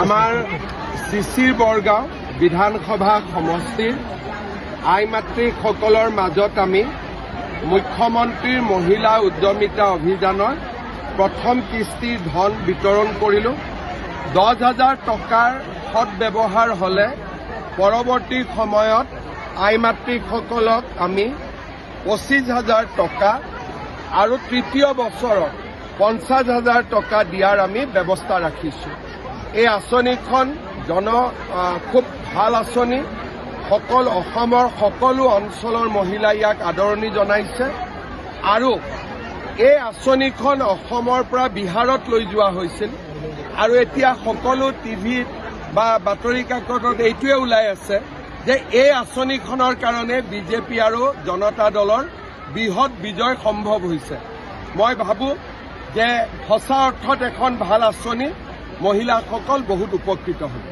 আমাৰ চিচিৰ বৰগাঁও বিধানসভা সমষ্টিৰ আই মাতৃসকলৰ মাজত আমি মুখ্যমন্ত্ৰীৰ মহিলা উদ্যমিতা অভিযানৰ প্ৰথম কিস্তিৰ ধন বিতৰণ কৰিলোঁ। 10,000 টকাৰ সৎব্যৱহাৰ হ'লে পৰৱৰ্তী সময়ত আই মাতৃসকলক আমি 25,000 টকা আৰু তৃতীয় বছৰত 50,000 টকা দিয়াৰ আমি ব্যৱস্থা ৰাখিছোঁ। এই আঁচনিখন খুব ভাল আঁচনি। অসমৰ সকলো অঞ্চলৰ মহিলাই ইয়াক আদৰণি জনাইছে আৰু এই আঁচনিখন অসমৰ পৰা বিহাৰত লৈ যোৱা হৈছিল আৰু এতিয়া সকলো টিভিত বা বাতৰি কাকতত এইটোৱে ওলাই আছে যে এই আঁচনিখনৰ কাৰণে বিজেপি আৰু জনতা দলৰ বৃহৎ বিজয় সম্ভৱ হৈছে। মই ভাবোঁ যে সঁচা অৰ্থত এখন ভাল আঁচনি, মহিলাসকল বহুত উপকৃত হ'ব।